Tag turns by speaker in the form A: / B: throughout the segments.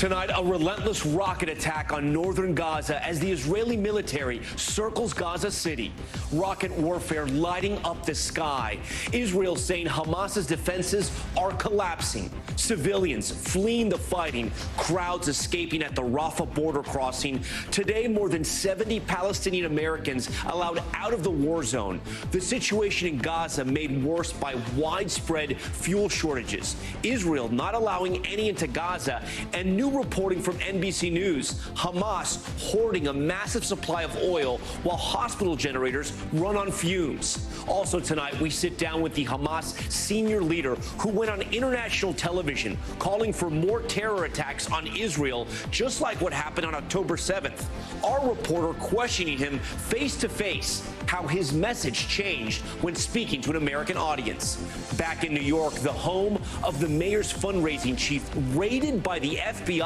A: Tonight, a relentless rocket attack on northern Gaza as the Israeli military circles Gaza City. Rocket warfare lighting up the sky. Israel saying Hamas's defenses are collapsing. Civilians fleeing the fighting. Crowds escaping at the Rafah border crossing. Today, more than 70 Palestinian Americans allowed out of the war zone. The situation in Gaza made worse by widespread fuel shortages. Israel not allowing any into Gaza, and new reporting from NBC News, Hamas hoarding a massive supply of oil while hospital generators run on fumes. Also tonight, we sit down with the Hamas senior leader who went on international television calling for more terror attacks on Israel, just like what happened on October 7th. Our reporter questioning him face to face how his message changed when speaking to an American audience. Back in New York, the home of the mayor's fundraising chief raided by the FBI.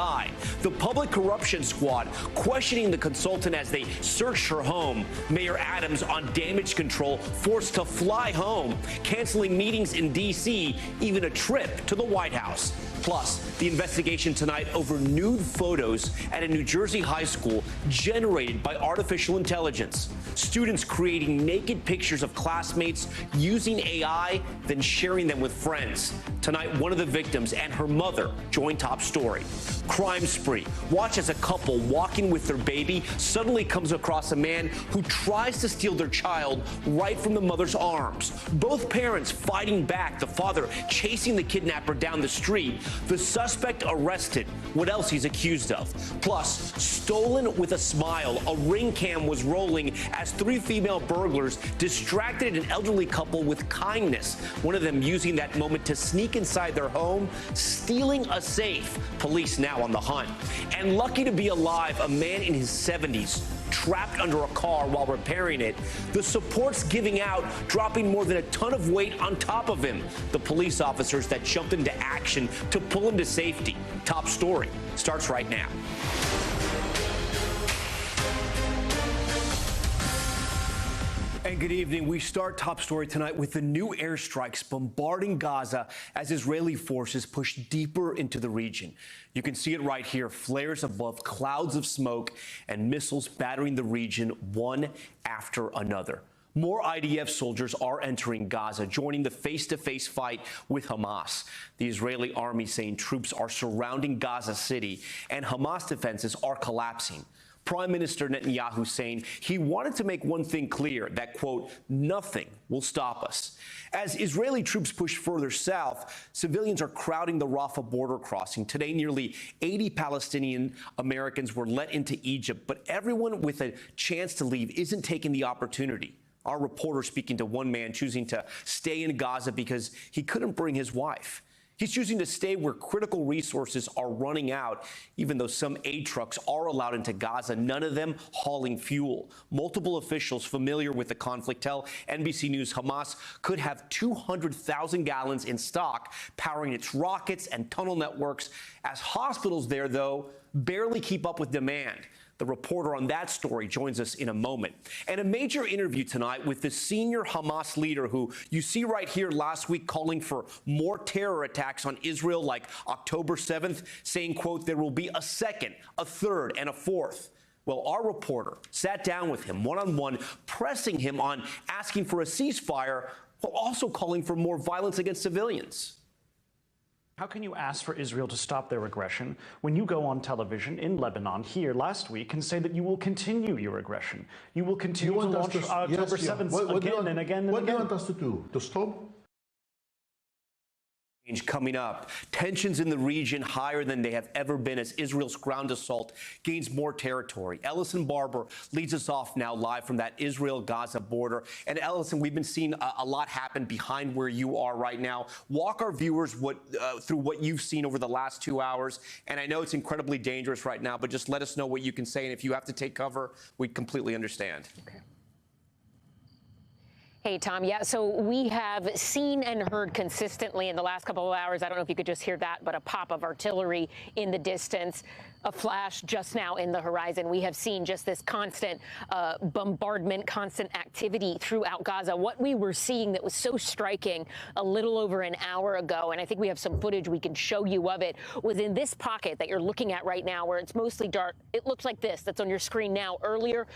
A: The public corruption squad questioning the consultant as they searched her home. Mayor Adams on damage control forced to fly home, canceling meetings in D.C., even a trip to the White House. Plus, the investigation tonight over nude photos at a New Jersey high school generated by artificial intelligence. Students creating naked pictures of classmates using AI, then sharing them with friends. Tonight, one of the victims and her mother join Top Story. Crime spree. Watch as a couple walking with their baby suddenly comes across a man who tries to steal their child right from the mother's arms. Both parents fighting back, the father chasing the kidnapper down the street. The suspect arrested. What else he's accused of? Plus, stolen with a smile. A ring cam was rolling as three female burglars distracted an elderly couple with kindness. One of them using that moment to sneak inside their home, stealing a safe. Police now on the hunt. And lucky to be alive, a man in his 70s trapped under a car while repairing it. The supports giving out, dropping more than a ton of weight on top of him. The police officers that jumped into action to pull him to safety. Top Story starts right now. And good evening. We start Top Story tonight with the new airstrikes bombarding Gaza as Israeli forces push deeper into the region. You can see it right here, flares above clouds of smoke and missiles battering the region one after another. More IDF soldiers are entering Gaza, joining the face-to-face fight with Hamas. The Israeli army saying troops are surrounding Gaza City and Hamas defenses are collapsing. Prime Minister Netanyahu saying he wanted to make one thing clear, that, quote, nothing will stop us. As Israeli troops push further south, civilians are crowding the Rafah border crossing. Today, nearly 80 Palestinian Americans were let into Egypt, but everyone with a chance to leave isn't taking the opportunity. Our reporter speaking to one man choosing to stay in Gaza because he couldn't bring his wife. He's choosing to stay where critical resources are running out, even though some aid trucks are allowed into Gaza, none of them hauling fuel. Multiple officials familiar with the conflict tell NBC News Hamas could have 200,000 gallons in stock, powering its rockets and tunnel networks, as hospitals there, though, barely keep up with demand. The reporter on that story joins us in a moment. And a major interview tonight with the senior Hamas leader who you see right here last week calling for more terror attacks on Israel like October 7th, saying, quote, there will be a second, a third, and a fourth. Well, our reporter sat down with him one-on-one, pressing him on asking for a ceasefire while also calling for more violence against civilians.
B: How can you ask for Israel to stop their aggression when you go on television in Lebanon here last week and say that you will continue your aggression? You will continue to launch October 7th again and again and again.
C: What do you want us to do? To stop?
A: Coming up, tensions in the region higher than they have ever been as Israel's ground assault gains more territory. Ellison Barber leads us off now live from that Israel-Gaza border. And Ellison, we've been seeing a lot happen behind where you are right now. Walk our viewers through what you've seen over the last 2 hours. And I know it's incredibly dangerous right now, but just let us know what you can say. And if you have to take cover, we completely understand.
D: Okay. Hey, Tom. Yeah, so we have seen and heard consistently in the last couple of hours, I don't know if you could just hear that, but a pop of artillery in the distance, a flash just now in the horizon. We have seen just this constant bombardment, constant activity throughout Gaza. What we were seeing that was so striking a little over an hour ago, and I think we have some footage we can show you of it, was in this pocket that you're looking at right now where it's mostly dark. It looks like this that's on your screen now. Earlier,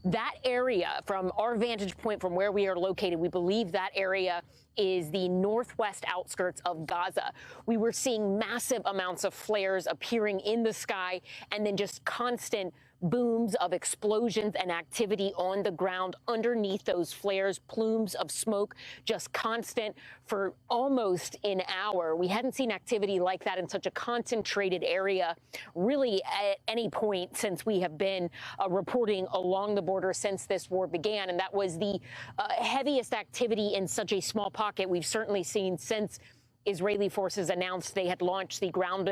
D: that area, from our vantage point from where we are located, we believe that area is the northwest outskirts of Gaza. We were seeing massive amounts of flares appearing in the sky and then just constant booms of explosions and activity on the ground underneath those flares, plumes of smoke, just constant for almost an hour. We hadn't seen activity like that in such a concentrated area really at any point since we have been reporting along the border since this war began. And that was the heaviest activity in such a small pocket we've certainly seen since Israeli forces announced they had launched the ground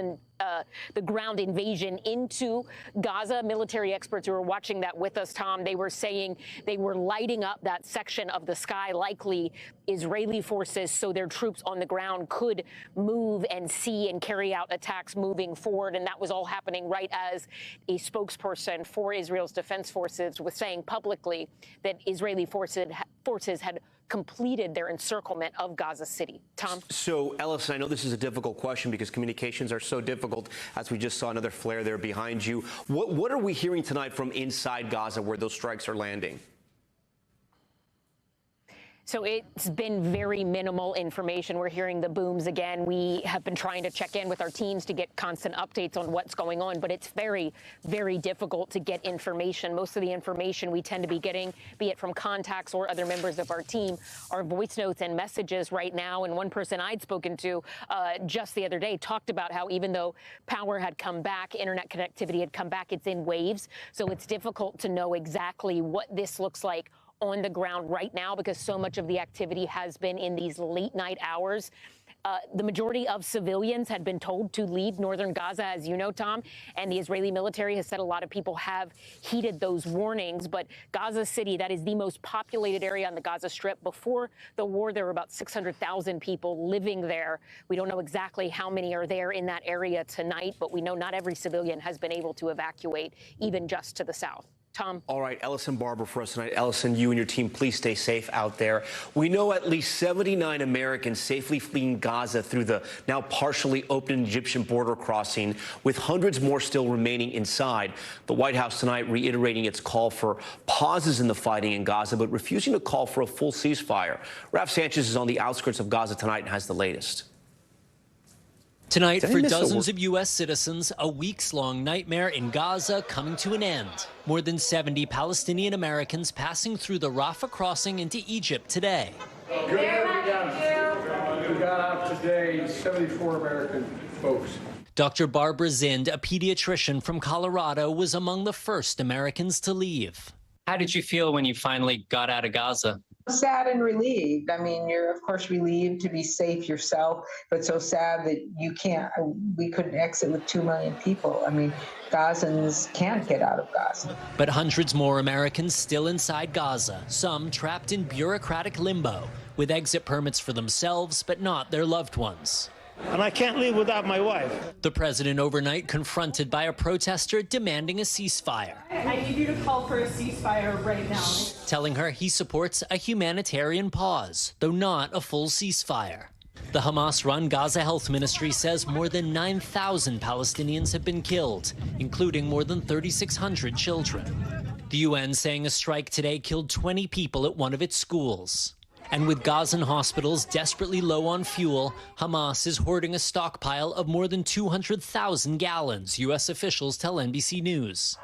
D: invasion into Gaza. Military experts who were watching that with us, Tom, they were saying they were lighting up that section of the sky, likely Israeli forces, so their troops on the ground could move and see and carry out attacks moving forward. And that was all happening right as a spokesperson for Israel's defense forces was saying publicly that Israeli forces had completed their encirclement of Gaza City. Tom?
A: So, Ellison, I know this is a difficult question because communications are so difficult, as we just saw another flare there behind you. What are we hearing tonight from inside Gaza where those strikes are landing?
D: So it's been very minimal information. We're hearing the booms again. We have been trying to check in with our teams to get constant updates on what's going on, but it's very, very difficult to get information. Most of the information we tend to be getting, be it from contacts or other members of our team, are voice notes and messages right now. And one person I'd spoken to just the other day talked about how even though power had come back, internet connectivity had come back, it's in waves. So it's difficult to know exactly what this looks like on the ground right now because so much of the activity has been in these late night hours. The majority of civilians had been told to leave northern Gaza, as you know, Tom, and the Israeli military has said a lot of people have heeded those warnings. But Gaza City, that is the most populated area on the Gaza Strip. Before the war, there were about 600,000 people living there. We don't know exactly how many are there in that area tonight, but we know not every civilian has been able to evacuate, even just to the south. Tom.
A: All right, Ellison Barber for us tonight. Ellison, you and your team, please stay safe out there. We know at least 79 Americans safely fleeing Gaza through the now partially open Egyptian border crossing, with hundreds more still remaining inside. The White House tonight reiterating its call for pauses in the fighting in Gaza, but refusing to call for a full ceasefire. Raf Sanchez is on the outskirts of Gaza tonight and has the latest.
E: Tonight, for dozens of U.S. citizens, a weeks-long nightmare in Gaza coming to an end. More than 70 Palestinian Americans passing through the Rafah crossing into Egypt today.
F: We got out today 74 American folks.
E: Dr. Barbara Zind, a pediatrician from Colorado, was among the first Americans to leave.
G: How did you feel when you finally got out of Gaza?
H: Sad and relieved. I mean, you're of course relieved to be safe yourself, but so sad that we couldn't exit with 2 million people. I mean, Gazans can't get out of Gaza.
E: But hundreds more Americans still inside Gaza, some trapped in bureaucratic limbo, with exit permits for themselves, but not their loved ones.
I: And I can't leave without my wife.
E: The president overnight confronted by a protester demanding a ceasefire.
J: I need you to call for a ceasefire right now.
E: Telling her he supports a humanitarian pause, though not a full ceasefire. The Hamas-run Gaza Health Ministry says more than 9,000 Palestinians have been killed, including more than 3,600 children. The UN saying a strike today killed 20 people at one of its schools. And with Gazan hospitals desperately low on fuel, Hamas is hoarding a stockpile of more than 200,000 gallons, U.S. officials tell NBC News.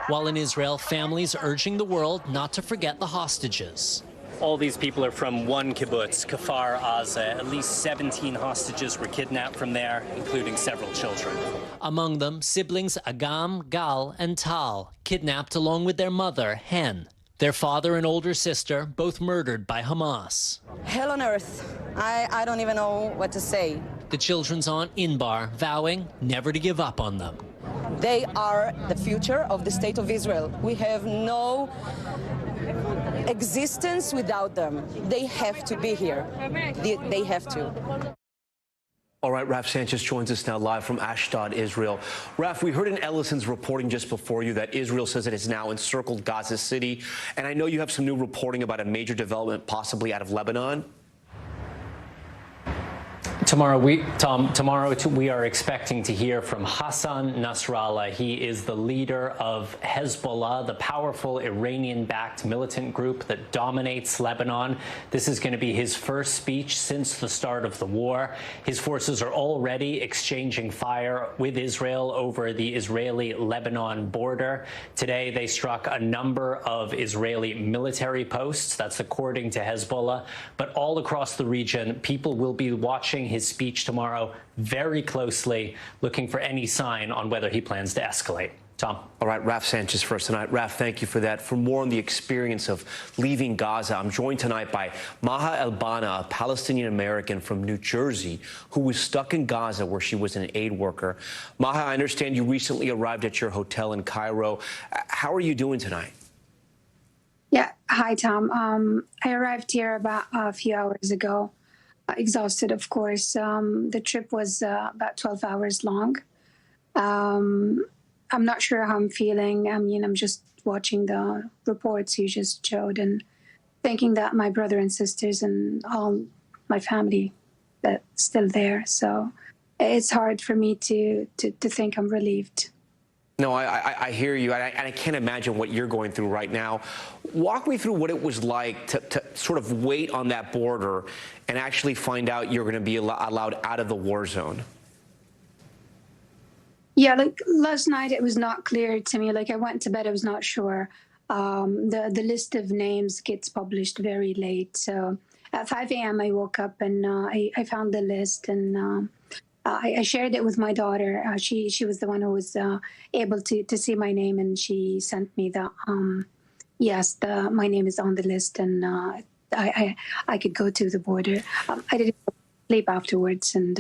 E: While in Israel, families urging the world not to forget the hostages.
G: All these people are from one kibbutz, Kfar Aza. At least 17 hostages were kidnapped from there, including several children.
E: Among them, siblings Agam, Gal, and Tal, kidnapped along with their mother, Hen. Their father and older sister, both murdered by Hamas.
K: Hell on earth. I don't even know what to say.
E: The children's aunt, Inbar, vowing never to give up on them.
K: They are the future of the state of Israel. We have no existence without them. They have to be here. They have to.
A: All right, Raf Sanchez joins us now live from Ashdod, Israel. Raf, we heard in Ellison's reporting just before you that Israel says it has now encircled Gaza City. And I know you have some new reporting about a major development possibly out of Lebanon.
G: Tomorrow we are expecting to hear from Hassan Nasrallah. He is the leader of Hezbollah, the powerful Iranian-backed militant group that dominates Lebanon. This is going to be his first speech since the start of the war. His forces are already exchanging fire with Israel over the Israeli-Lebanon border. Today, they struck a number of Israeli military posts. That's according to Hezbollah. But all across the region, people will be watching his speech tomorrow very closely, looking for any sign on whether he plans to escalate. Tom.
A: All right, Raf Sanchez first tonight. Raf, thank you for that. For more on the experience of leaving Gaza, I'm joined tonight by Maha El-Bana, a Palestinian-American from New Jersey who was stuck in Gaza where she was an aid worker. Maha, I understand you recently arrived at your hotel in Cairo. How are you doing tonight?
L: Yeah. Hi, Tom. I arrived here about a few hours ago. Exhausted, of course. The trip was about 12 hours long. I'm not sure how I'm feeling. I mean, I'm just watching the reports you just showed and thinking that my brother and sisters and all my family that's still there. So it's hard for me to think I'm relieved.
A: No, I hear you, and I can't imagine what you're going through right now. Walk me through what it was like to sort of wait on that border and actually find out you're going to be allowed out of the war zone.
L: Yeah, like last night, it was not clear to me. Like I went to bed, I was not sure. The list of names gets published very late. So at 5 a.m., I woke up and I found the list and I shared it with my daughter. She was the one who was able to see my name, and she sent me the yes, my name is on the list, and I could go to the border. I didn't sleep afterwards, and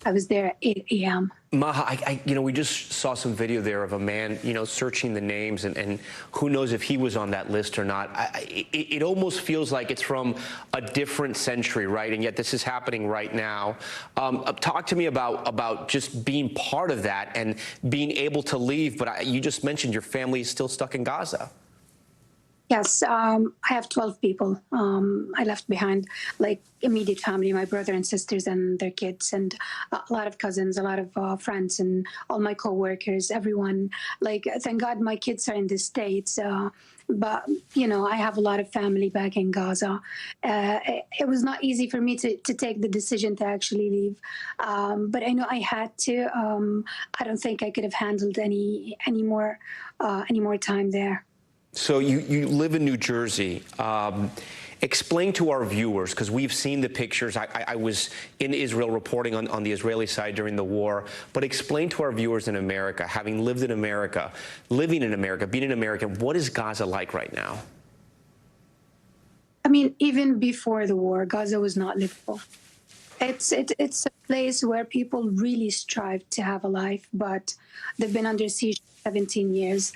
L: I was there at 8 a.m.
A: Maha, we just saw some video there of a man, searching the names, and who knows if he was on that list or not. It almost feels like it's from a different century, right? And yet this is happening right now. Talk to me about just being part of that and being able to leave. But you just mentioned your family is still stuck in Gaza.
L: Yes, I have 12 people I left behind, like immediate family, my brother and sisters and their kids, and a lot of cousins, a lot of friends, and all my co-workers, everyone. Like, thank God my kids are in the States, but, I have a lot of family back in Gaza. It was not easy for me to take the decision to actually leave, but I know I had to. I don't think I could have handled any more time there.
A: So you live in New Jersey. Explain to our viewers, because we've seen the pictures. I was in Israel reporting on the Israeli side during the war. But explain to our viewers in America, having lived in America, living in America, being an American, what is Gaza like right now?
L: I mean, even before the war, Gaza was not livable. It's a place where people really strive to have a life, but they've been under siege for 17 years.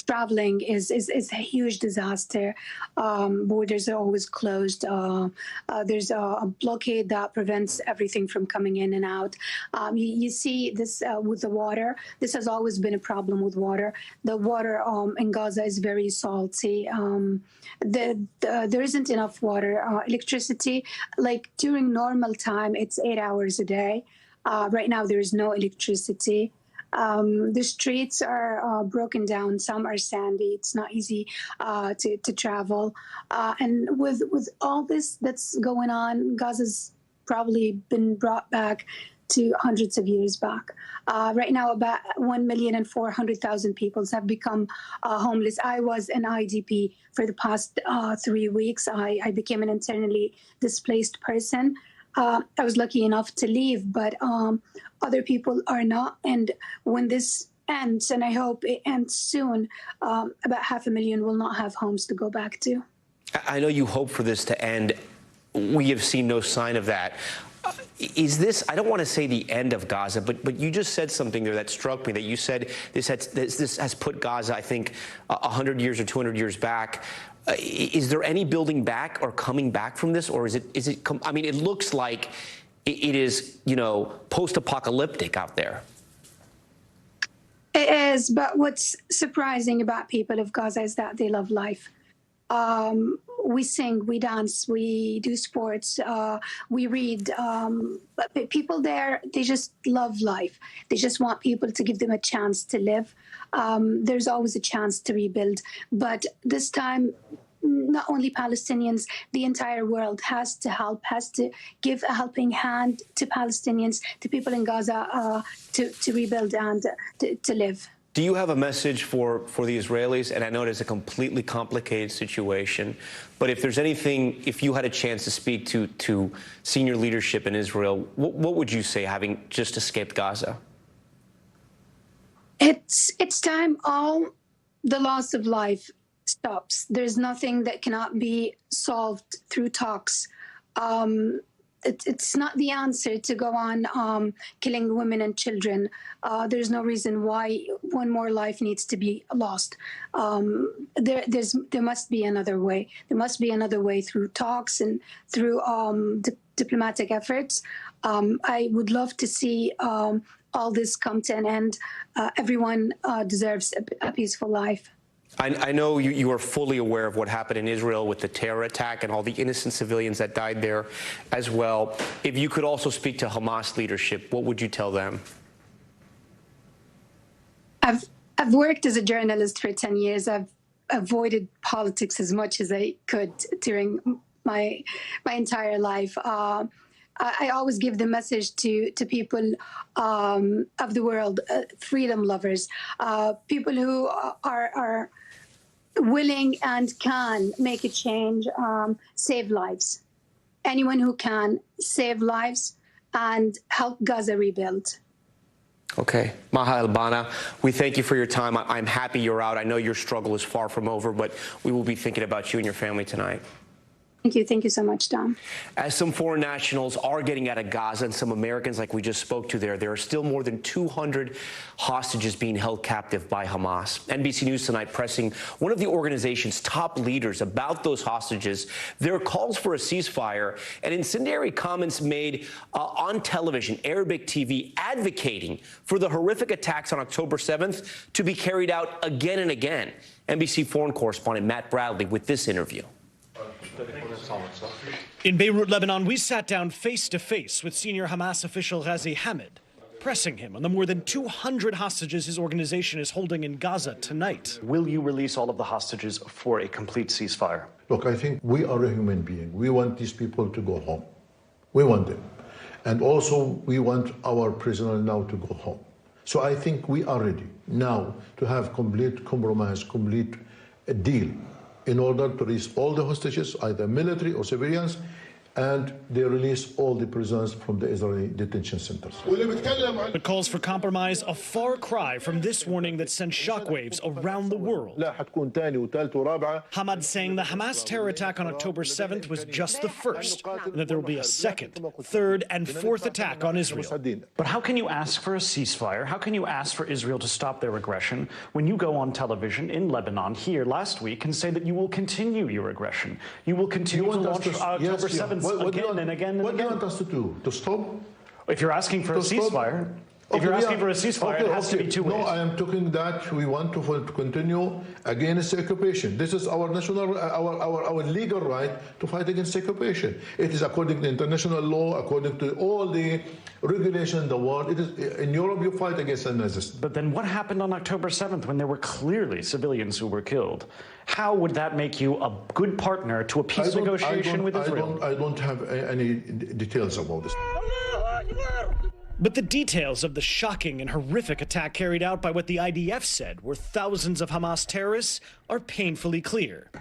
L: Traveling is a huge disaster. Borders are always closed. There's a blockade that prevents everything from coming in and out. You see this with the water. This has always been a problem with water. The water in Gaza is very salty. There isn't enough water. Electricity, like during normal time, it's 8 hours a day. Right now, there is no electricity. The streets are broken down. Some are sandy. It's not easy to travel. And with all this that's going on, Gaza's probably been brought back to hundreds of years back. Right now, about 1,400,000 people have become homeless. I was an IDP for the past 3 weeks. I became an internally displaced person. I was lucky enough to leave, but other people are not. And when this ends, and I hope it ends soon, about 500,000 will not have homes to go back to.
A: I know you hope for this to end. We have seen no sign of that. Is this, I don't want to say the end of Gaza, but you just said something there that struck me, that you said this has put Gaza, I think, 100 years or 200 years back. Is there any building back or coming back from this, or is it? I mean, it looks like it is, post-apocalyptic out there.
L: It is, but what's surprising about people of Gaza is that they love life. We sing, we dance, we do sports, we read. But people there, they just love life. They just want people to give them a chance to live. There's always a chance to rebuild. But this time, not only Palestinians, the entire world has to help, has to give a helping hand to Palestinians, to people in Gaza, to rebuild and to live.
A: Do you have a message for the Israelis? And I know it is a completely complicated situation, but if there's anything, if you had a chance to speak to senior leadership in Israel, what would you say, having just escaped Gaza?
L: It's time all the loss of life stops. There's nothing that cannot be solved through talks. It's not the answer to go on killing women and children. There's no reason why one more life needs to be lost. There must be another way. There must be another way through talks and through diplomatic efforts. I would love to see all this come to an end. Everyone deserves a peaceful life.
A: I know you are fully aware of what happened in Israel with the terror attack and all the innocent civilians that died there as well. If you could also speak to Hamas leadership, what would you tell them?
L: I've worked as a journalist for 10 years. I've avoided politics as much as I could during my entire life. I always give the message to people of the world, freedom lovers, people who are willing and can make a change, save lives. Anyone who can save lives and help Gaza rebuild.
A: Okay. Maha El-Banna, we thank you for your time. I'm happy you're out. I know your struggle is far from over, but we will be thinking about you and your family tonight.
L: Thank you. Thank you so much, Tom.
A: As some foreign nationals are getting out of Gaza and some Americans like we just spoke to there are still more than 200 hostages being held captive by Hamas. NBC News tonight pressing one of the organization's top leaders about those hostages. There are calls for a ceasefire and incendiary comments made on television, Arabic TV, advocating for the horrific attacks on October 7th to be carried out again and again. NBC foreign correspondent Matt Bradley with this interview.
M: In Beirut, Lebanon, we sat down face-to-face with senior Hamas official Ghazi Hamid, pressing him on the more than 200 hostages his organization is holding in Gaza tonight.
B: Will you release all of the hostages for a complete ceasefire?
C: Look, I think we are a human being. We want these people to go home. We want them. And also, we want our prisoner now to go home. So I think we are ready now to have complete compromise, complete deal, in order to release all the hostages, either military or civilians, and they release all the prisoners from the Israeli detention centers.
M: But calls for compromise a far cry from this warning that sent shockwaves around the world. Hamad saying the Hamas terror attack on October 7th was just the first, and that there will be a second, third, and fourth attack on Israel.
B: But how can you ask for a ceasefire? How can you ask for Israel to stop their aggression when you go on television in Lebanon here last week and say that you will continue your aggression? You will continue to launch October 7th. Again and again and again.
C: What do you want us to do? To stop?
B: If you're asking for a ceasefire, it has to be two ways.
C: No, I am talking that we want to continue against the occupation. This is our national, our legal right to fight against the occupation. It is according to international law, according to all the regulations in the world. It is in Europe you fight against the Nazis.
B: But then what happened on October 7th when there were clearly civilians who were killed? How would that make you a good partner to a peace negotiation with Israel?
C: I don't have any details about this.
M: But the details of the shocking and horrific attack carried out by what the IDF said were thousands of Hamas terrorists are painfully clear.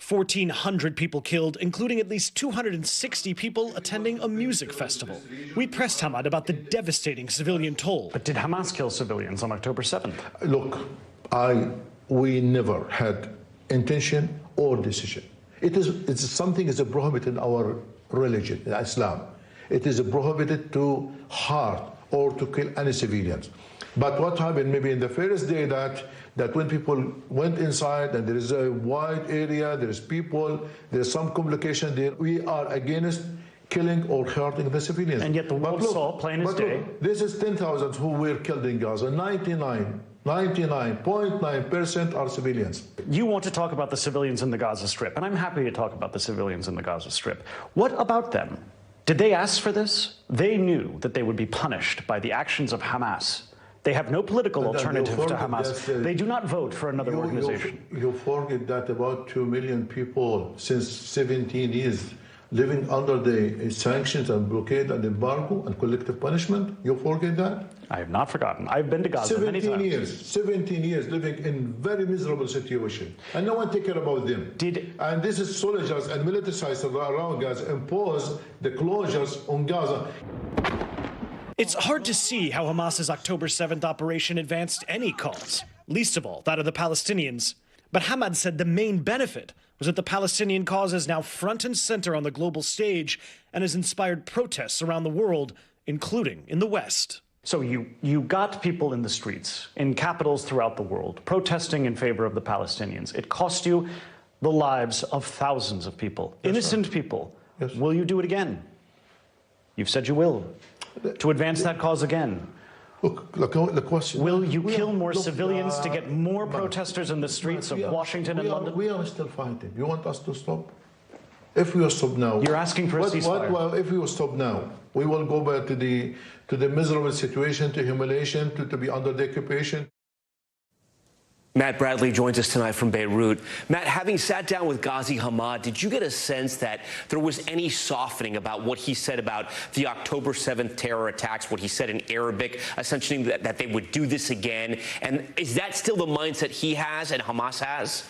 M: 1,400 people killed, including at least 260 people attending a music festival. We pressed Hamad about the devastating civilian toll.
B: But did Hamas kill civilians on October 7th?
C: Look, we never had intention or decision. It's something is prohibited in our religion, in Islam. It is prohibited to hurt or to kill any civilians. But what happened maybe in the first day that when people went inside and there is a wide area, there is people, there is some complication there, we are against killing or hurting the civilians.
B: And yet the world saw plain as day.
C: This is 10,000 who were killed in Gaza. 99.9% are civilians.
B: You want to talk about the civilians in the Gaza Strip, and I'm happy to talk about the civilians in the Gaza Strip. What about them? Did they ask for this? They knew that they would be punished by the actions of Hamas. They have no political alternative to Hamas. They do not vote for another organization.
C: You forget that about 2 million people since 17 years living under the sanctions and blockade and embargo and collective punishment. You forget that?
B: I have not forgotten. I've been to Gaza many times.
C: 17 years living in very miserable situation. And no one take care about them. And this is soldiers and militarized around Gaza impose the closures on Gaza.
M: It's hard to see how Hamas's October 7th operation advanced any cause, least of all that of the Palestinians. But Hamad said the main benefit was that the Palestinian cause is now front and center on the global stage and has inspired protests around the world, including in the West.
B: So you got people in the streets, in capitals throughout the world, protesting in favor of the Palestinians. It cost you the lives of thousands of people, innocent people.
C: Yes.
B: Will you do it again? You've said you will. To advance that cause again.
C: Look, the question.
B: Will you kill more civilians to get more protesters in the streets of Washington and London?
C: We are still fighting. You want us to stop? If we stop now,
B: you're asking for a ceasefire.
C: Well, if we stop now, we will go back to the miserable situation, to humiliation, to be under the occupation.
A: Matt Bradley joins us tonight from Beirut. Matt, having sat down with Ghazi Hamad, did you get a sense that there was any softening about what he said about the October 7th terror attacks, what he said in Arabic, essentially that they would do this again? And is that still the mindset he has and Hamas has?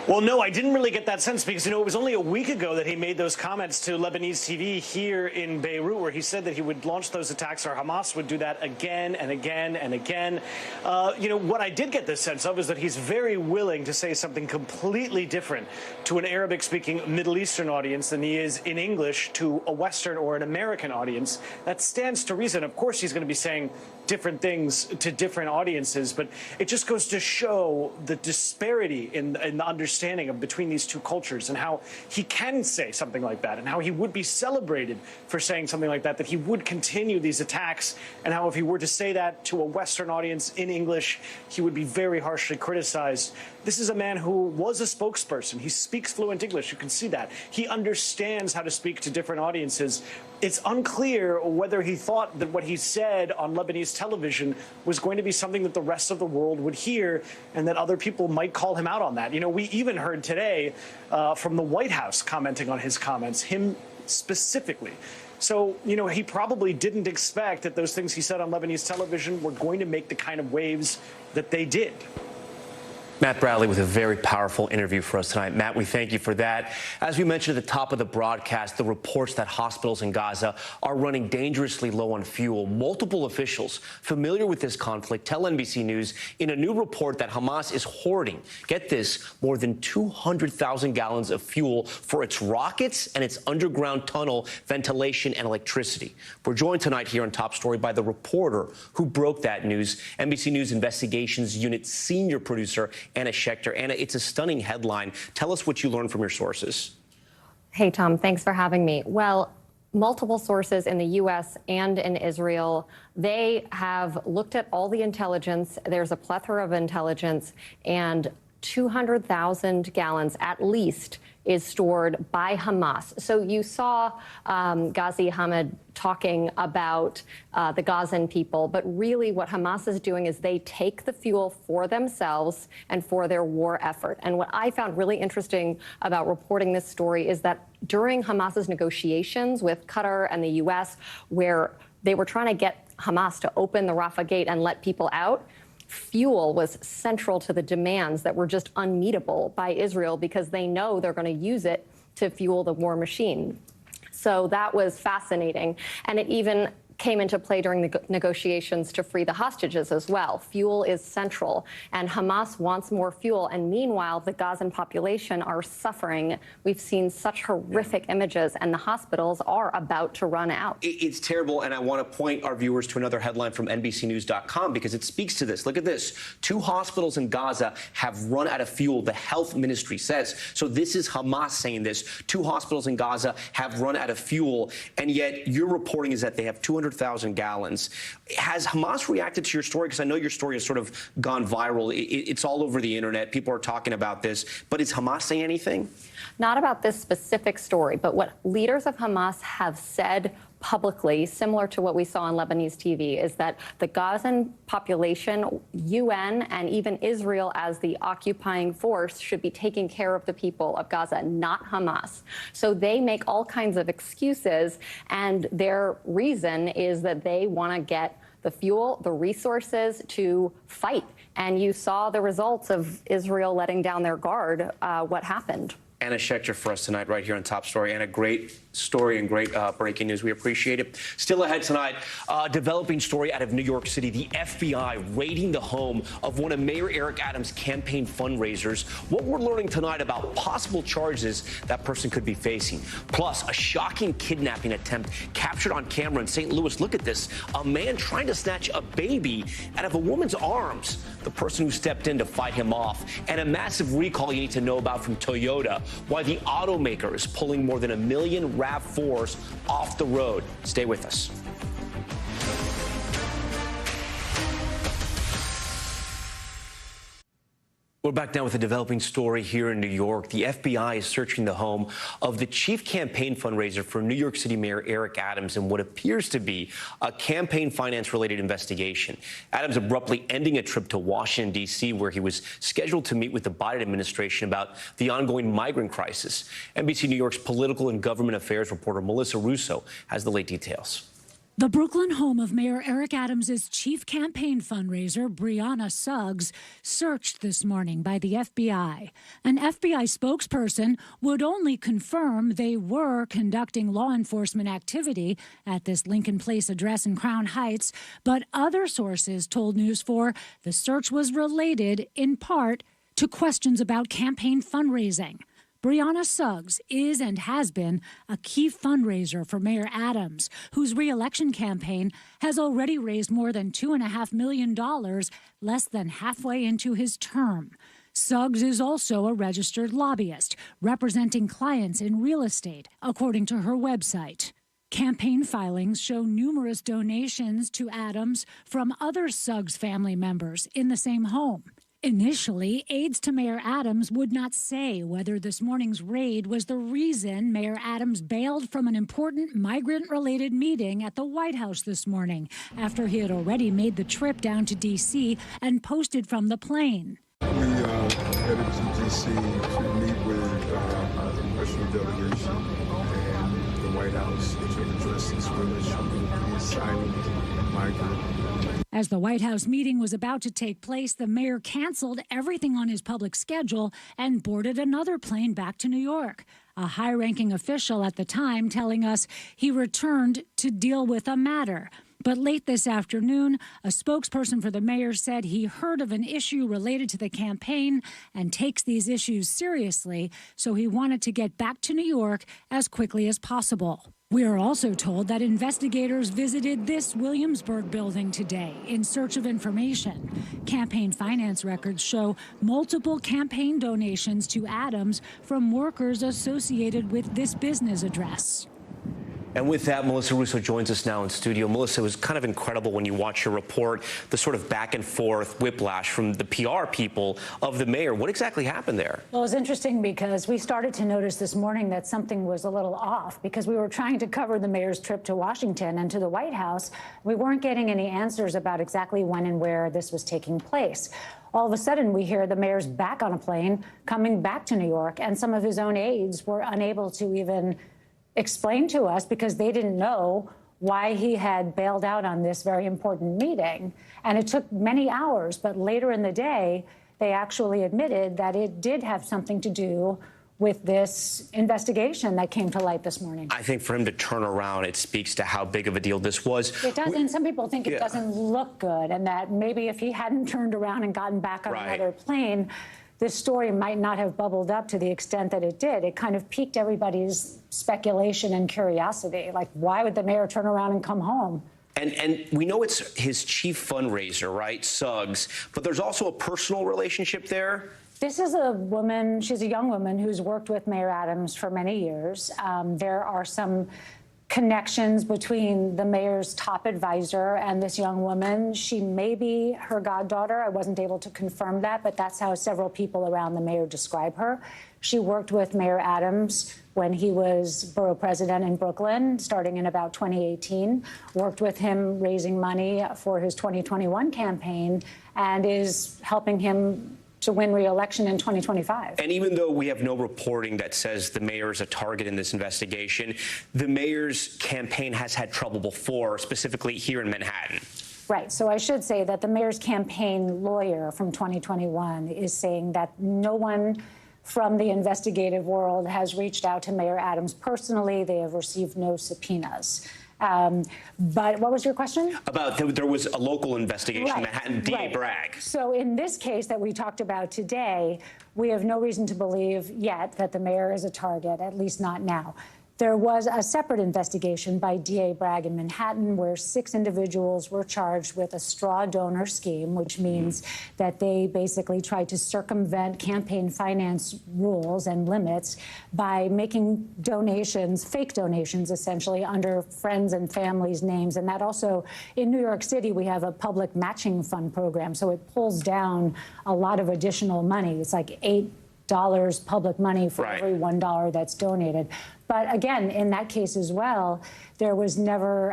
B: Well, no, I didn't really get that sense because, it was only a week ago that he made those comments to Lebanese TV here in Beirut, where he said that he would launch those attacks or Hamas would do that again and again and again. What I did get the sense of is that he's very willing to say something completely different to an Arabic-speaking Middle Eastern audience than he is in English to a Western or an American audience. That stands to reason. Of course, he's going to be saying different things to different audiences, but it just goes to show the disparity in the understanding of between these two cultures and how he can say something like that and how he would be celebrated for saying something like that he would continue these attacks, and how if he were to say that to a Western audience in English, he would be very harshly criticized. This is a man who was a spokesperson. He speaks fluent English. You can see that. He understands how to speak to different audiences. It's unclear whether he thought that what he said on Lebanese television was going to be something that the rest of the world would hear and that other people might call him out on that. We even heard today from the White House commenting on his comments, him specifically. So, he probably didn't expect that those things he said on Lebanese television were going to make the kind of waves that they did.
A: Matt Bradley with a very powerful interview for us tonight. Matt, we thank you for that. As we mentioned at the top of the broadcast, the reports that hospitals in Gaza are running dangerously low on fuel. Multiple officials familiar with this conflict tell NBC News in a new report that Hamas is hoarding, get this, more than 200,000 gallons of fuel for its rockets and its underground tunnel ventilation and electricity. We're joined tonight here on Top Story by the reporter who broke that news, NBC News Investigations Unit senior producer Anna Schechter. Anna, it's a stunning headline. Tell us what you learned from your sources.
N: Hey, Tom, thanks for having me. Well, multiple sources in the U.S. and in Israel, they have looked at all the intelligence. There's a plethora of intelligence, and 200,000 gallons at least is stored by Hamas. So you saw Ghazi Hamad talking about the Gazan people, but really what Hamas is doing is they take the fuel for themselves and for their war effort. And what I found really interesting about reporting this story is that during Hamas's negotiations with Qatar and the U.S., where they were trying to get Hamas to open the Rafah gate and let people out, fuel was central to the demands that were just unmeetable by Israel because they know they're going to use it to fuel the war machine. So that was fascinating. And it even came into play during the negotiations to free the hostages as well. Fuel is central, and Hamas wants more fuel. And meanwhile, the Gazan population are suffering. We've seen such horrific images, and the hospitals are about to run out.
A: It's terrible, and I want to point our viewers to another headline from NBCNews.com because it speaks to this. Look at this. 2 hospitals in Gaza have run out of fuel, the health ministry says. So this is Hamas saying this. 2 hospitals in Gaza have run out of fuel, and yet your reporting is that they have 200,000 gallons. Has Hamas reacted to your story? Because I know your story has sort of gone viral. It's all over the internet. People are talking about this. But is Hamas saying anything?
N: Not about this specific story, but what leaders of Hamas have said publicly, similar to what we saw on Lebanese TV, is that the Gazan population, UN, and even Israel as the occupying force should be taking care of the people of Gaza, not Hamas. So they make all kinds of excuses, and their reason is that they want to get the fuel, the resources to fight. And you saw the results of Israel letting down their guard, what happened.
A: Anna Schechter for us tonight right here on Top Story. And a great story and great breaking news. We appreciate it. Still ahead tonight, developing story out of New York City. The FBI raiding the home of one of Mayor Eric Adams' campaign fundraisers. What we're learning tonight about possible charges that person could be facing. Plus, a shocking kidnapping attempt captured on camera in St. Louis. Look at this. A man trying to snatch a baby out of a woman's arms. The person who stepped in to fight him off. And a massive recall you need to know about from Toyota. Why the automaker is pulling more than 1 million RAV4s off the road. Stay with us. We're back now with a developing story here in New York. The FBI is searching the home of the chief campaign fundraiser for New York City Mayor Eric Adams in what appears to be a campaign finance-related investigation. Adams abruptly ending a trip to Washington, D.C., where he was scheduled to meet with the Biden administration about the ongoing migrant crisis. NBC New York's political and government affairs reporter Melissa Russo has the late details.
O: The Brooklyn home of Mayor Eric Adams' chief campaign fundraiser, Brianna Suggs, searched this morning by the FBI. An FBI spokesperson would only confirm they were conducting law enforcement activity at this Lincoln Place address in Crown Heights, but other sources told News 4 the search was related, in part, to questions about campaign fundraising. Brianna Suggs is and has been a key fundraiser for Mayor Adams, whose re-election campaign has already raised more than $2.5 million, less than halfway into his term. Suggs is also a registered lobbyist, representing clients in real estate, according to her website. Campaign filings show numerous donations to Adams from other Suggs family members in the same home. Initially, aides to Mayor Adams would not say whether this morning's raid was the reason Mayor Adams bailed from an important migrant-related meeting at the White House this morning, after he had already made the trip down to D.C. and posted from the plane.
P: We headed to D.C. to meet with our congressional delegation and the White House to address this real issue of the asylum migrant.
O: As the White House meeting was about to take place, the mayor canceled everything on his public schedule and boarded another plane back to New York. A high-ranking official at the time telling us he returned to deal with a matter. But late this afternoon, a spokesperson for the mayor said he heard of an issue related to the campaign and takes these issues seriously, so he wanted to get back to New York as quickly as possible. We are also told that investigators visited this Williamsburg building today in search of information. Campaign finance records show multiple campaign donations to Adams from workers associated with this business address.
A: And with that, Melissa Russo joins us now in studio. Melissa, it was kind of incredible when you watch your report, the sort of back and forth whiplash from the PR people of the mayor. What exactly happened there?
Q: Well, it was interesting because we started to notice this morning that something was a little off because we were trying to cover the mayor's trip to Washington and to the White House. We weren't getting any answers about exactly when and where this was taking place. All of a sudden, we hear the mayor's back on a plane coming back to New York, and some of his own aides were unable to even explain to us because they didn't know why he had bailed out on this very important meeting. And it took many hours, but later in the day, they actually admitted that it did have something to do with this investigation that came to light this morning.
A: I think for him to turn around, it speaks to how big of a deal this was.
Q: It does, and some people think it doesn't look good, and that maybe if he hadn't turned around and gotten back on another plane, this story might not have bubbled up to the extent that it did. It kind of piqued everybody's speculation and curiosity. Like, why would the mayor turn around and come home?
A: And we know it's his chief fundraiser, right, Suggs, but there's also a personal relationship there.
Q: This is a woman, she's a young woman who's worked with Mayor Adams for many years. There are some connections between the mayor's top advisor and this young woman. She may be her goddaughter. I wasn't able to confirm that, but that's how several people around the mayor describe her. She worked with Mayor Adams when he was borough president in Brooklyn, starting in about 2018, worked with him raising money for his 2021 campaign, and is helping him to win re-election in 2025.
A: And even though we have no reporting that says the mayor is a target in this investigation, the mayor's campaign has had trouble before, specifically here in Manhattan.
Q: Right. So I should say that the mayor's campaign lawyer from 2021 is saying that no one from the investigative world has reached out to Mayor Adams personally. They have received no subpoenas. But what was your question?
A: About there was a local investigation in Manhattan, DA Bragg.
Q: So in this case that we talked about today, we have no reason to believe yet that the mayor is a target, at least not now. There was a separate investigation by DA Bragg in Manhattan where 6 individuals were charged with a straw donor scheme, which means that they basically tried to circumvent campaign finance rules and limits by making donations, fake donations, essentially, under friends and families' names. And that also, in New York City, we have a public matching fund program, so it pulls down a lot of additional money. It's like $8 public money for every $1 that's donated. But again, in that case as well, there was never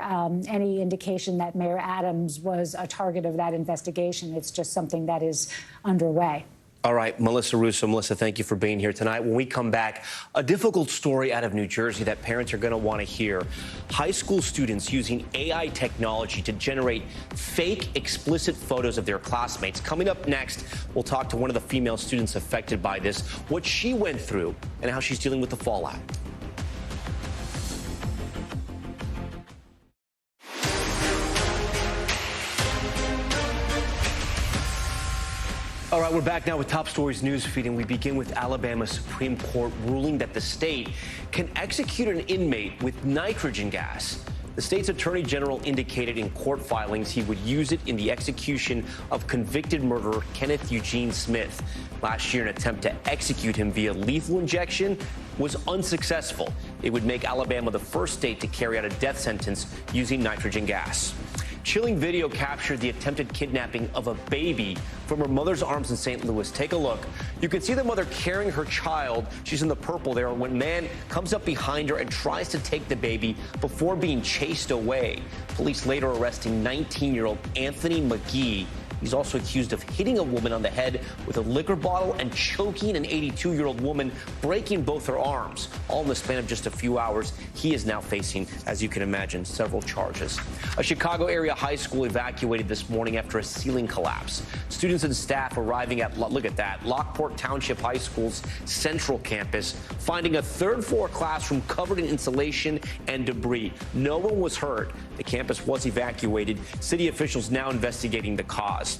Q: any indication that Mayor Adams was a target of that investigation. It's just something that is underway.
A: All right, Melissa Russo. Melissa, thank you for being here tonight. When we come back, a difficult story out of New Jersey that parents are going to want to hear. High school students using AI technology to generate fake, explicit photos of their classmates. Coming up next, we'll talk to one of the female students affected by this, what she went through, and how she's dealing with the fallout. All right, we're back now with Top Stories news feed, and we begin with Alabama Supreme Court ruling that the state can execute an inmate with nitrogen gas. The state's attorney general indicated in court filings he would use it in the execution of convicted murderer Kenneth Eugene Smith. Last year, an attempt to execute him via lethal injection was unsuccessful. It would make Alabama the first state to carry out a death sentence using nitrogen gas. Chilling video captured the attempted kidnapping of a baby from her mother's arms in St. Louis. Take a look. You can see the mother carrying her child. She's in the purple there when a man comes up behind her and tries to take the baby before being chased away. Police later arresting 19-year-old Anthony McGee. He's also accused of hitting a woman on the head with a liquor bottle and choking an 82-year-old woman, breaking both her arms. All in the span of just a few hours. He is now facing, as you can imagine, several charges. A Chicago area high school evacuated this morning after a ceiling collapse. Students and staff arriving at, look at that, Lockport Township High School's central campus, finding a third-floor classroom covered in insulation and debris. No one was hurt. The campus was evacuated. City officials now investigating the cause.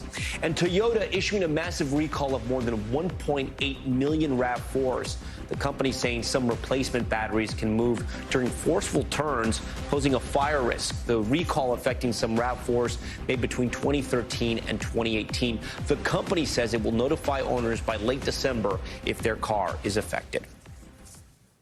A: And Toyota issuing a massive recall of more than 1.8 million RAV4s. The company saying some replacement batteries can move during forceful turns, posing a fire risk. The recall affecting some RAV4s made between 2013 and 2018. The company says it will notify owners by late December if their car is affected.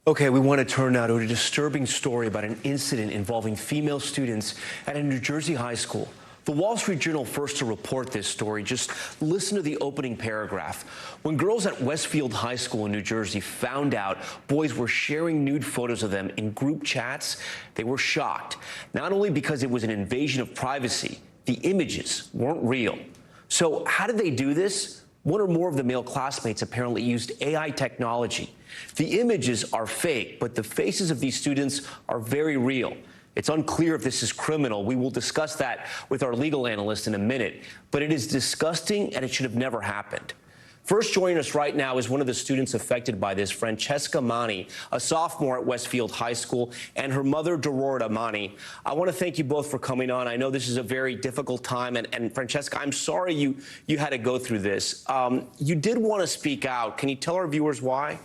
A: Okay, we want to turn now to a disturbing story about an incident involving female students at a New Jersey high school. The Wall Street Journal first to report this story. Just listen to the opening paragraph. When girls at Westfield High School in New Jersey found out boys were sharing nude photos of them in group chats, they were shocked. Not only because it was an invasion of privacy, the images weren't real. So how did they do this? One or more of the male classmates apparently used AI technology. The images are fake, but the faces of these students are very real. It's unclear if this is criminal. We will discuss that with our legal analyst in a minute. But it is disgusting, and it should have never happened. First joining us right now is one of the students affected by this, Francesca Mani, a sophomore at Westfield High School, and her mother, Dorota Mani. I want to thank you both for coming on. I know this is a very difficult time, and Francesca, I'm sorry you had to go through this. You did want to speak out. Can you tell our viewers why?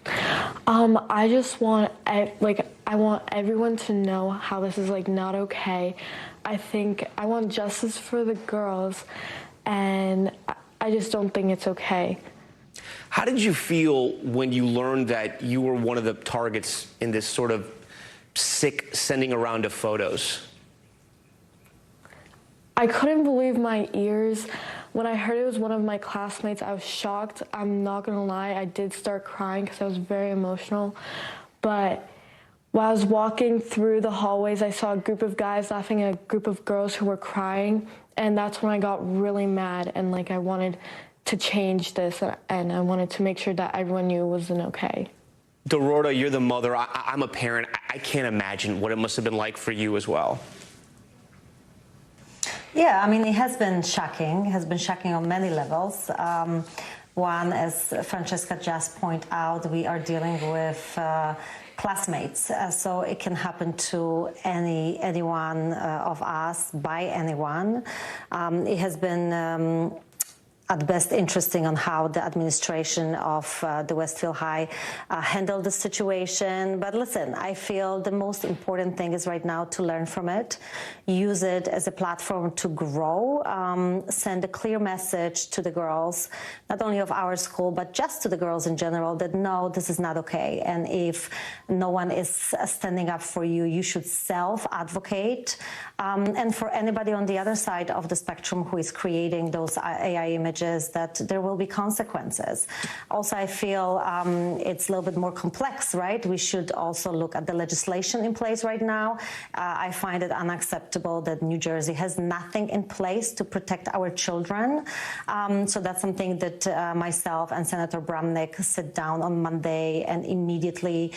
R: I just want, I want everyone to know how this is, not okay. I want justice for the girls, and I just don't think it's okay.
A: How did you feel when you learned that you were one of the targets in this sort of sick sending around of photos?
R: I couldn't believe my ears. When I heard it was one of my classmates, I was shocked. I'm not gonna lie, I did start crying because I was very emotional. But while I was walking through the hallways, I saw a group of guys laughing at a group of girls who were crying. And that's when I got really mad, and I wanted to change this, and I wanted to make sure that everyone knew it wasn't okay.
A: Dorota, you're the mother. I'm a parent. I can't imagine what it must have been like for you as well.
S: Yeah, I mean, it has been shocking. It has been shocking on many levels. One, as Francesca just pointed out, we are dealing with classmates, so it can happen to anyone of us, by anyone. It has been at best interesting on how the administration of the Westfield High handled the situation. But listen, I feel the most important thing is right now to learn from it, use it as a platform to grow, send a clear message to the girls, not only of our school, but just to the girls in general, that no, this is not okay. And if no one is standing up for you, you should self-advocate. And for anybody on the other side of the spectrum who is creating those AI images, that there will be consequences. Also, I feel it's a little bit more complex, right? We should also look at the legislation in place right now. I find it unacceptable that New Jersey has nothing in place to protect our children. So that's something that myself and Senator Bramnick sit down on Monday and immediately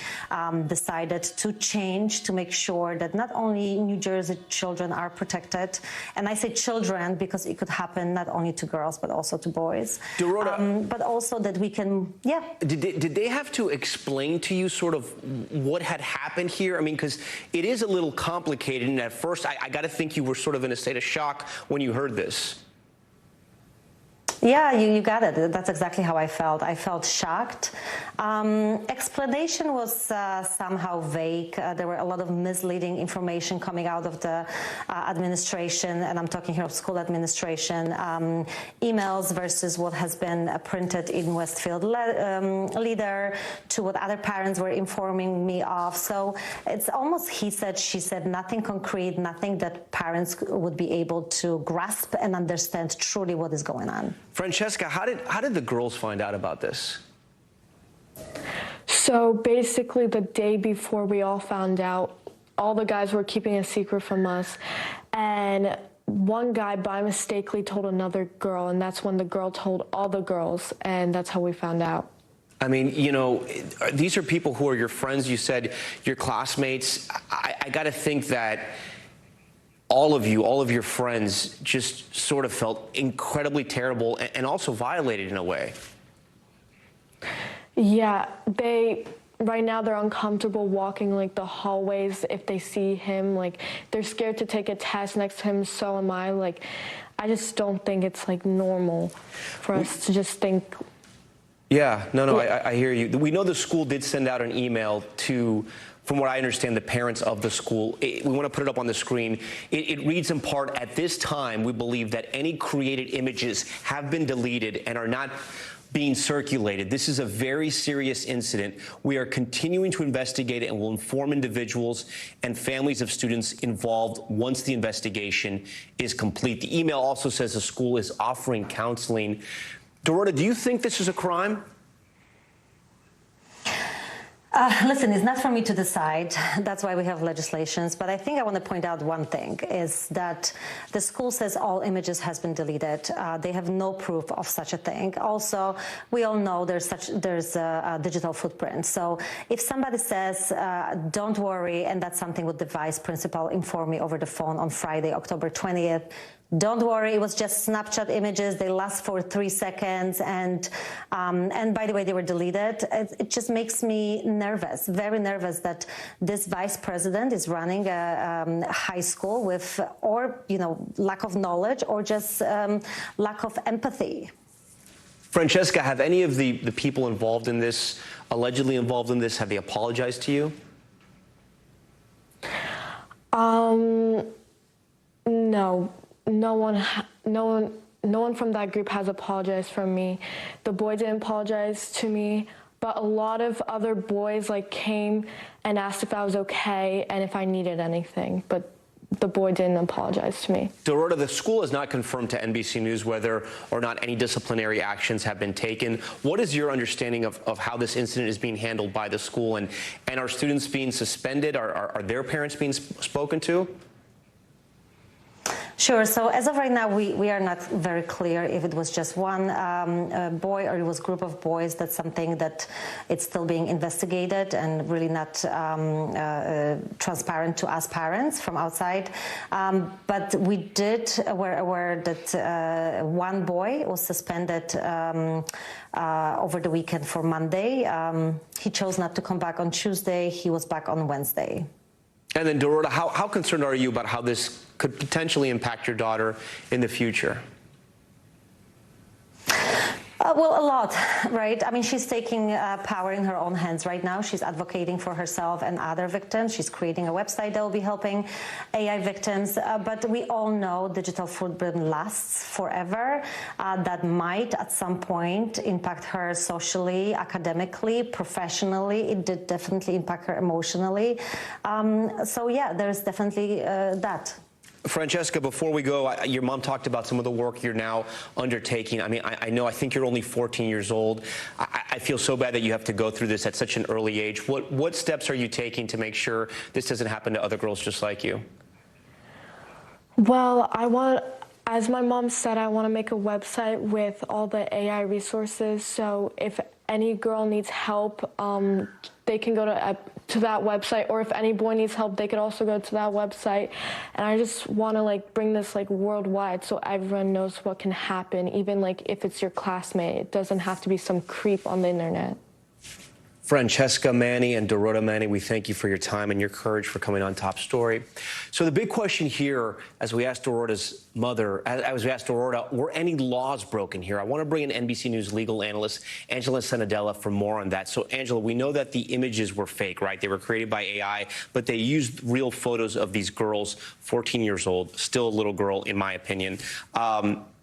S: decided to change, to make sure that not only New Jersey children are protected, and I say children because it could happen not only to girls, but also to boys.
A: Dorota,
S: but also that we can, yeah.
A: Did they have to explain to you sort of what had happened here? I mean, because it is a little complicated, and at first I got to think you were sort of in a state of shock when you heard this.
S: Yeah, you got it. That's exactly how I felt. I felt shocked. Explanation was somehow vague. There were a lot of misleading information coming out of the administration, and I'm talking here of school administration, emails versus what has been printed in Westfield Leader to what other parents were informing me of. So it's almost he said, she said, nothing concrete, nothing that parents would be able to grasp and understand truly what is going on.
A: Francesca, how did the girls find out about this?
R: So basically the day before we all found out, all the guys were keeping a secret from us. And one guy by mistakenly told another girl, and that's when the girl told all the girls, and that's how we found out.
A: I mean, you know, these are people who are your friends. You said your classmates. I got to think that all of your friends just sort of felt incredibly terrible and also violated in a way.
R: Yeah, right now they're uncomfortable walking the hallways if they see him. They're scared to take a test next to him, so am I. I just don't think it's normal for us to just think.
A: Yeah, no, I hear you. We know the school did send out an email to, from what I understand, the parents of the school. We want to put it up on the screen. It reads in part, at this time, we believe that any created images have been deleted and are not being circulated. This is a very serious incident. We are continuing to investigate it and will inform individuals and families of students involved once the investigation is complete. The email also says the school is offering counseling. Dorota, do you think this is a crime?
S: Listen, it's not for me to decide. That's why we have legislations. But I think I want to point out one thing, is that the school says all images has been deleted. They have no proof of such a thing. Also, we all know there's a digital footprint. So if somebody says, don't worry, and that's something what the vice principal informed me over the phone on Friday, October 20th, don't worry, it was just Snapchat images. They last for 3 seconds. And by the way, they were deleted. It just makes me nervous, very nervous that this vice president is running a high school with, or, lack of knowledge or just lack of empathy.
A: Francesca, have any of the people involved in this, allegedly involved in this, have they apologized to you?
R: No. No one from that group has apologized from me. The boy didn't apologize to me, but a lot of other boys came and asked if I was okay and if I needed anything, but the boy didn't apologize to me.
A: Dorota, the school has not confirmed to NBC News whether or not any disciplinary actions have been taken. What is your understanding of how this incident is being handled by the school, and are students being suspended? Are their parents being spoken to?
S: Sure. So as of right now, we are not very clear if it was just one boy or it was a group of boys. That's something that it's still being investigated and really not transparent to us parents from outside. But we were aware that one boy was suspended over the weekend for Monday. He chose not to come back on Tuesday. He was back on Wednesday.
A: And then, Dorota, how concerned are you about how this could potentially impact your daughter in the future?
S: Well, a lot, right? I mean, she's taking power in her own hands right now. She's advocating for herself and other victims. She's creating a website that will be helping AI victims. But we all know digital footprint lasts forever. That might, at some point, impact her socially, academically, professionally. It did definitely impact her emotionally. So, yeah, there's definitely that.
A: Francesca, before we go, your mom talked about some of the work you're now undertaking. I mean, I think you're only 14 years old. I feel so bad that you have to go through this at such an early age. What steps are you taking to make sure this doesn't happen to other girls just like you?
R: Well, as my mom said, I want to make a website with all the AI resources. So if any girl needs help, they can go to that website, or if any boy needs help, they can also go to that website. And I just want to bring this worldwide so everyone knows what can happen, even if it's your classmate. It doesn't have to be some creep on the internet.
A: Francesca Manni and Dorota Manni, we thank you for your time and your courage for coming on Top Story. So the big question here, as we asked Dorota's mother, as we asked Dorota, were any laws broken here? I want to bring in NBC News legal analyst Angela Senadella for more on that. So, Angela, we know that the images were fake, right? They were created by AI, but they used real photos of these girls, 14 years old, still a little girl, in my opinion.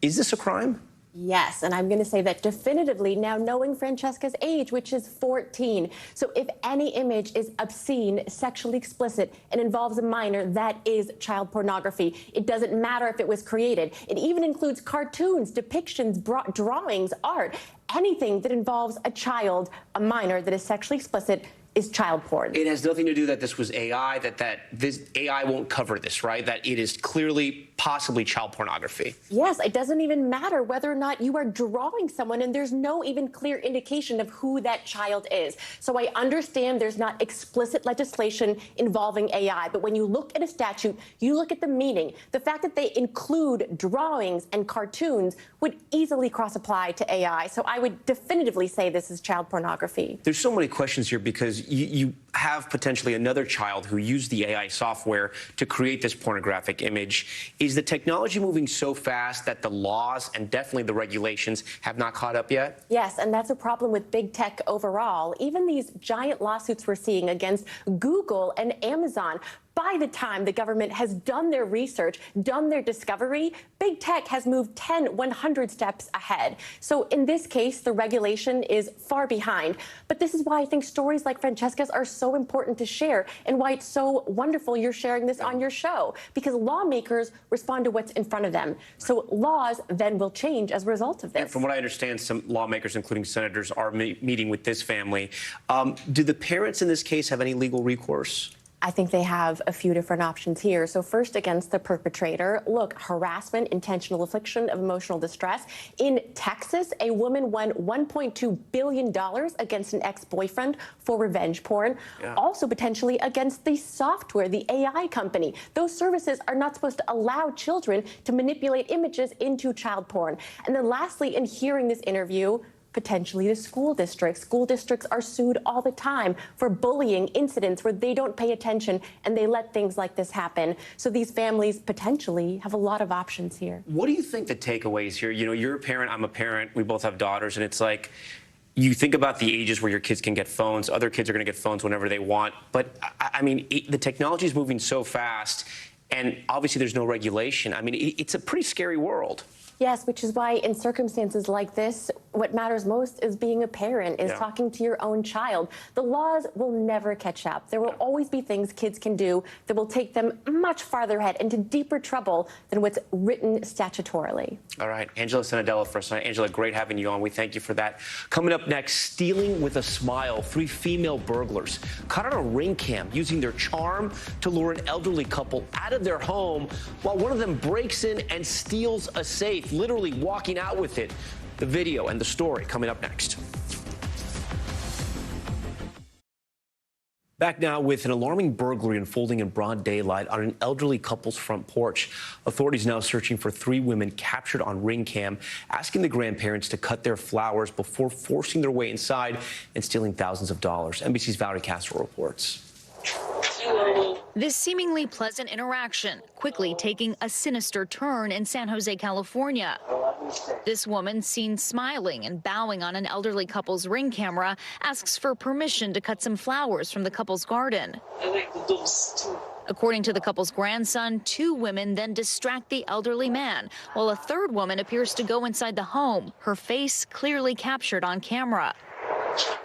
A: Is this a crime?
T: Yes, and I'm going to say that definitively now knowing Francesca's age, which is 14. So if any image is obscene, sexually explicit, and involves a minor, that is child pornography. It doesn't matter if it was created. It even includes cartoons, depictions, drawings, art, anything that involves a child, a minor, that is sexually explicit is child porn.
A: It has nothing to do that this was AI, that this AI won't cover this, right? That it is clearly possibly child pornography.
T: Yes, it doesn't even matter whether or not you are drawing someone and there's no even clear indication of who that child is. So I understand there's not explicit legislation involving AI, but when you look at a statute, you look at the meaning. The fact that they include drawings and cartoons would easily cross-apply to AI. So I would definitively say this is child pornography.
A: There's so many questions here because you have potentially another child who used the AI software to create this pornographic image. Is the technology moving so fast that the laws and definitely the regulations have not caught up yet?
T: Yes, and that's a problem with big tech overall. Even these giant lawsuits we're seeing against Google and Amazon, by the time the government has done their research, done their discovery, big tech has moved 10, 100 steps ahead. So in this case, the regulation is far behind. But this is why I think stories like Francesca's are so important to share and why it's so wonderful you're sharing this on your show, because lawmakers respond to what's in front of them. So laws then will change as a result of this.
A: And from what I understand, some lawmakers, including senators, are meeting with this family. Do the parents in this case have any legal recourse?
T: I think they have a few different options here. So first, against the perpetrator, look, harassment, intentional infliction of emotional distress. In Texas, a woman won $1.2 billion against an ex-boyfriend for revenge porn. Yeah. Also potentially against the software, the AI company. Those services are not supposed to allow children to manipulate images into child porn. And then lastly, in hearing this interview, potentially the school districts. School districts are sued all the time for bullying incidents where they don't pay attention and they let things like this happen. So these families potentially have a lot of options here.
A: What do you think the takeaways here? You know, you're a parent, I'm a parent, we both have daughters, and it's like, you think about the ages where your kids can get phones. Other kids are going to get phones whenever they want. But, I mean, the technology is moving so fast, and obviously there's no regulation. I mean, it's a pretty scary world.
T: Yes, which is why in circumstances like this, what matters most is being a parent, is talking to your own child. The laws will never catch up. There will always be things kids can do that will take them much farther ahead into deeper trouble than what's written statutorily. All right, Angela Sanadella first night. Angela, great having you on. We thank you for that. Coming up next, stealing with a smile. 3 female burglars caught on a ring cam using their charm to lure an elderly couple out of their home while one of them breaks in and steals a safe, literally walking out with it. The video and the story coming up next. Back now with an alarming burglary unfolding in broad daylight on an elderly couple's front porch. Authorities now searching for 3 women captured on ring cam, asking the grandparents to cut their flowers before forcing their way inside and stealing thousands of dollars. NBC's Valerie Castro reports.
U: This seemingly pleasant interaction quickly taking a sinister turn in San Jose, California. This woman, seen smiling and bowing on an elderly couple's ring camera, asks for permission to cut some flowers from the couple's garden.
V: I like the dogs too.
U: According to the couple's grandson, 2 women then distract the elderly man, while a 3rd woman appears to go inside the home, her face clearly captured on camera.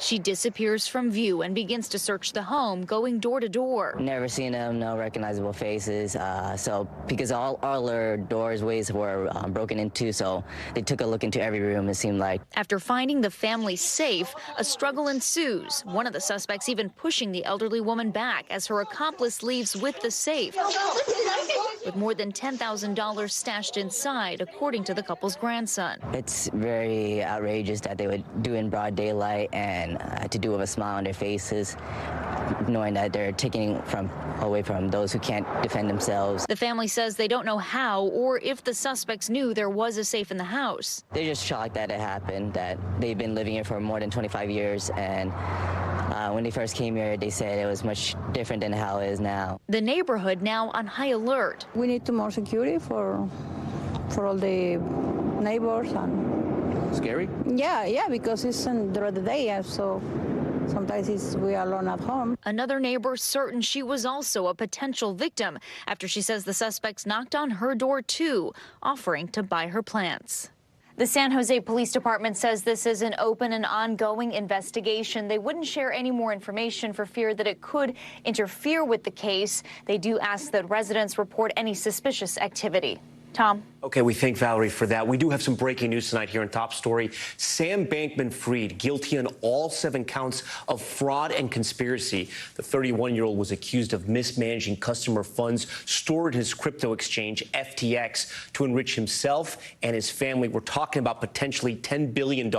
U: She disappears from view and begins to search the home, going door to door.
W: Never seen them, no recognizable faces. Because all our doorways were broken into, so they took a look into every room, it seemed like.
U: After finding the family's safe, a struggle ensues. One of the suspects even pushing the elderly woman back as her accomplice leaves with the safe, with more than $10,000 stashed inside, according to the couple's grandson.
W: It's very outrageous that they would do in broad daylight and to do with a smile on their faces, knowing that they're taking away from those who can't defend themselves.
U: The family says they don't know how or if the suspects knew there was a safe in the house.
W: They're just shocked that it happened, that they've been living here for more than 25 years, and when they first came here, they said it was much different than how it is now.
U: The neighborhood now on high alert.
X: We need more security for all the neighbors. And
A: scary?
X: Yeah, because it's in the day, so sometimes we are alone at home.
U: Another neighbor certain she was also a potential victim after she says the suspects knocked on her door too, offering to buy her plants. The San Jose Police Department says this is an open and ongoing investigation. They wouldn't share any more information for fear that it could interfere with the case. They do ask that residents report any suspicious activity. Tom.
A: Okay, we thank Valerie for that. We do have some breaking news tonight here in Top Story. Sam Bankman-Fried, guilty on all 7 counts of fraud and conspiracy. The 31-year-old was accused of mismanaging customer funds stored in his crypto exchange, FTX, to enrich himself and his family. We're talking about potentially $10 billion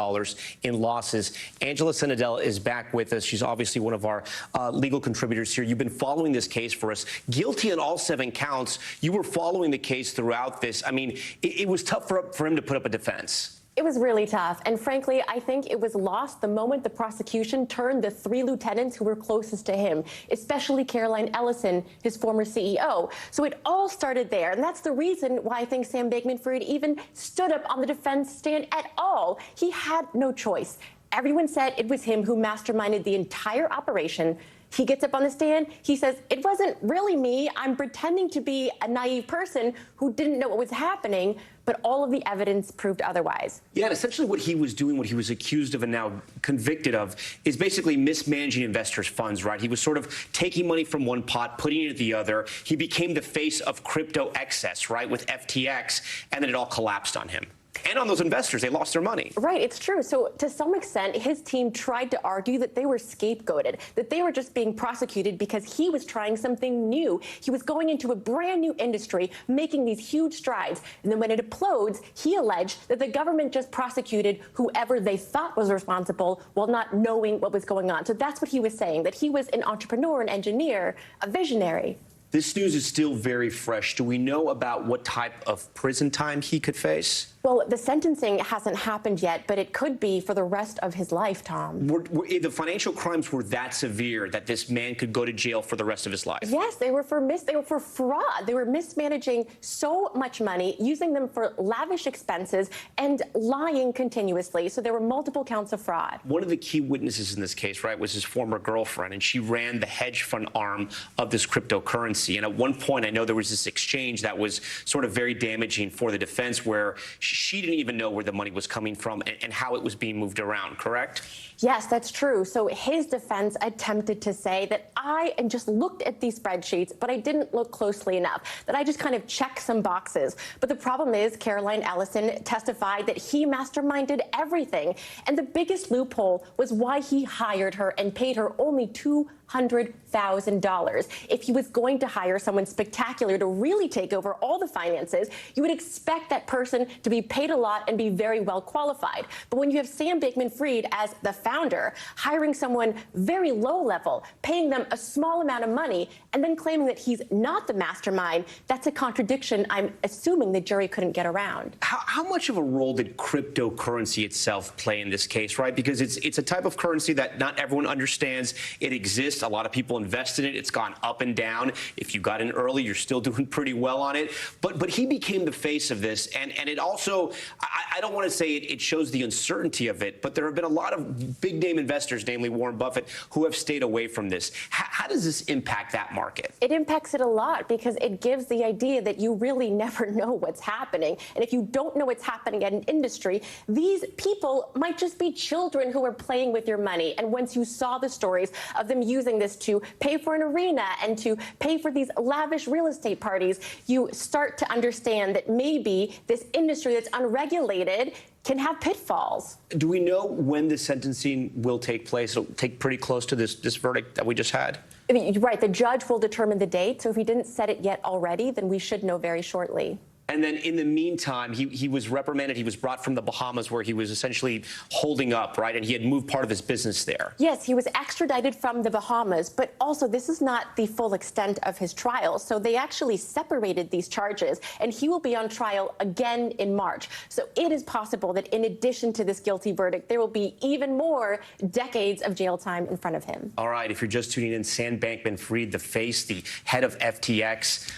A: in losses. Angela Sanadella is back with us. She's obviously one of our legal contributors here. You've been following this case for us. Guilty on all 7 counts. You were following the case throughout this. I mean, it was tough for him to put up a defense.
T: It was really tough. And frankly, I think it was lost the moment the prosecution turned the 3 lieutenants who were closest to him, especially Caroline Ellison, his former CEO. So it all started there. And that's the reason why I think Sam Bankman-Fried even stood up on the defense stand at all. He had no choice. Everyone said it was him who masterminded the entire operation. He gets up on the stand. He says, it wasn't really me. I'm pretending to be a naive person who didn't know what was happening. But all of the evidence proved otherwise.
A: Yeah, and essentially what he was doing, what he was accused of and now convicted of, is basically mismanaging investors' funds, right? He was sort of taking money from one pot, putting it in the other. He became the face of crypto excess, right, with FTX, and then it all collapsed on him. and on those investors. They lost their money.
T: Right, it's true. So to some extent, his team tried to argue that they were scapegoated, that they were just being prosecuted because he was trying something new. He was going into a brand new industry, making these huge strides. And then when it implodes, he alleged that the government just prosecuted whoever they thought was responsible while not knowing what was going on. So that's what he was saying, that he was an entrepreneur, an engineer, a visionary.
A: This news is still very fresh. Do we know about what type of prison time he could face?
T: Well, the sentencing hasn't happened yet, but it could be for the rest of his life, Tom.
A: The financial crimes were that severe that this man could go to jail for the rest of his life?
T: Yes, they were for fraud. They were mismanaging so much money, using them for lavish expenses, and lying continuously. So there were multiple counts of fraud.
A: One of the key witnesses in this case, right, was his former girlfriend, and she ran the hedge fund arm of this cryptocurrency. And at one point, I know there was this exchange that was sort of very damaging for the defense, where she didn't even know where the money was coming from and how it was being moved around, correct?
T: Yes, that's true. So his defense attempted to say that I just looked at these spreadsheets, but I didn't look closely enough, that I just kind of checked some boxes. But the problem is Caroline Ellison testified that he masterminded everything. And the biggest loophole was why he hired her and paid her only $200,000. If he was going to hire someone spectacular to really take over all the finances, you would expect that person to be paid a lot and be very well qualified. But when you have Sam Bankman-Fried as the founder, hiring someone very low level, paying them a small amount of money, and then claiming that he's not the mastermind, that's a contradiction I'm assuming the jury couldn't get around.
A: How much of a role did cryptocurrency itself play in this case, right? Because it's a type of currency that not everyone understands. It exists. A lot of people invest in it. It's gone up and down. If you got in early, you're still doing pretty well on it. But he became the face of this. And it also, I don't want to say it shows the uncertainty of it, but there have been a lot of big name investors, namely Warren Buffett, who have stayed away from this. How does this impact that market?
T: It impacts it a lot because it gives the idea that you really never know what's happening. And if you don't know what's happening at an industry, these people might just be children who are playing with your money. And once you saw the stories of them using this to pay for an arena and to pay for these lavish real estate parties, you start to understand that maybe this industry that's unregulated can have pitfalls.
A: Do we know when the sentencing will take place? It'll take pretty close to this verdict that we just had?
T: I mean, right, the judge will determine the date. So if he didn't set it yet already, then we should know very shortly.
A: And then in the meantime, he was reprimanded. He was brought from the Bahamas, where he was essentially holding up, right? And he had moved part of his business there.
T: Yes, he was extradited from the Bahamas, but also this is not the full extent of his trial. So they actually separated these charges, and he will be on trial again in March. So it is possible that in addition to this guilty verdict, there will be even more decades of jail time in front of him.
A: All right, if you're just tuning in, Sam Bankman-Fried, the head of FTX,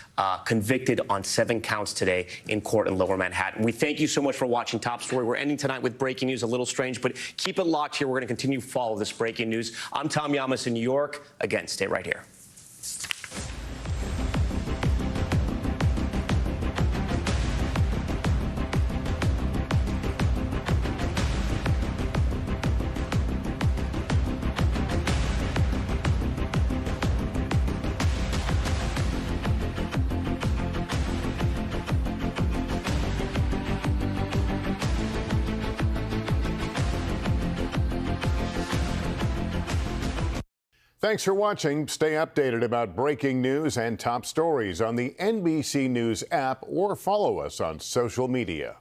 A: convicted on 7 counts today in court in Lower Manhattan. We thank you so much for watching Top Story. We're ending tonight with breaking news, a little strange, but keep it locked here. We're going to continue to follow this breaking news. I'm Tom Llamas in New York. Again, stay right here.
D: Thanks for watching. Stay updated about breaking news and top stories on the NBC News app or follow us on social media.